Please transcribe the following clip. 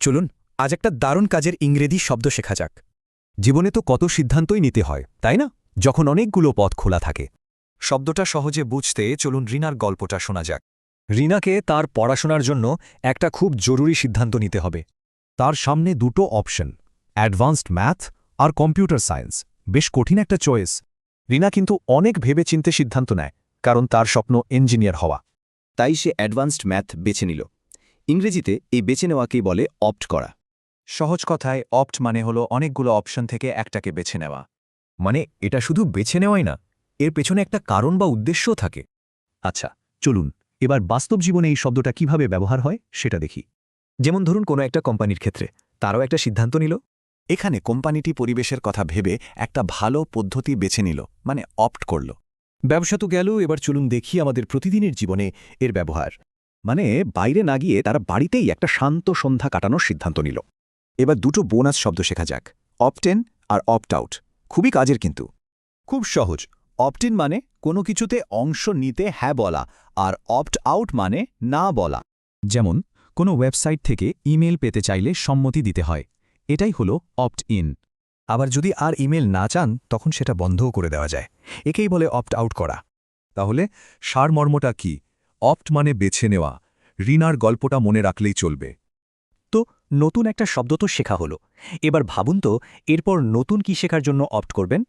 চলুন আজ একটা দারুণ কাজের ইংরেজি শব্দ শেখা যাক। জীবনে তো কত সিদ্ধান্তই নিতে হয়, তাই না? যখন অনেকগুলো পথ খোলা থাকে। শব্দটা সহজে বুঝতে চলুন রিনার গল্পটা শোনা যাক। রিনাকে তার পড়াশোনার জন্য একটা খুব জরুরি সিদ্ধান্ত নিতে হবে। তার সামনে দুটো অপশন, অ্যাডভান্সড ম্যাথ আর কম্পিউটার সায়েন্স। বেশ কঠিন একটা চয়েস। রিনা কিন্তু অনেক ভেবেচিন্তে সিদ্ধান্ত নেয়, কারণ তার স্বপ্ন ইঞ্জিনিয়ার হওয়া। তাই সে অ্যাডভান্সড ম্যাথ বেছে নিল। ইংরেজিতে এই বেছে নেওয়াকেই বলে অপ্ট করা। সহজ কথায় অপ্ট মানে হলো অনেকগুলো অপশন থেকে একটাকে বেছে নেওয়া। মানে এটা শুধু বেছে নেওয়াই না, এর পেছনে একটা কারণ বা উদ্দেশ্যও থাকে। আচ্ছা, চলুন এবার বাস্তব জীবনে এই শব্দটা কিভাবে ব্যবহার হয় সেটা দেখি। যেমন ধরুন কোনো একটা কোম্পানির ক্ষেত্রে তারাও একটা সিদ্ধান্ত নিল। এখানে কোম্পানিটি পরিবেশের কথা ভেবে একটা ভালো পদ্ধতি বেছে নিল, মানে অপ্ট করল। ব্যবসা তো গেল, এবার চলুন দেখি আমাদের প্রতিদিনের জীবনে এর ব্যবহার। মানে বাইরে না গিয়ে তারা বাড়িতেই একটা শান্ত সন্ধ্যা কাটানোর সিদ্ধান্ত নিল। এবার দুটো বোনাস শব্দ শেখা যাক, অপ্ট ইন আর অপ্ট আউট। খুবই কাজের কিন্তু। খুব সহজ। অপ্ট ইন মানে কোনো কিছুতে অংশ নিতে হ্যাঁ বলা, আর অপ্ট আউট মানে না বলা। যেমন কোনো ওয়েবসাইট থেকে ইমেল পেতে চাইলে সম্মতি দিতে হয়, এটাই হলো অপ্ট ইন। আবার যদি আর ইমেল না চান তখন সেটা বন্ধও করে দেওয়া যায়, একেই বলে অপ্ট আউট করা। তাহলে সারমর্মটা কি? অপ্ট মানে বেছে নেওয়া। রিনার গল্পটা মনে রাখলেই চলবে। তো নতুন একটা শব্দ তো শেখা হলো। এবার ভাবুন তো এরপর নতুন কি শেখার জন্য অপ্ট করবেন।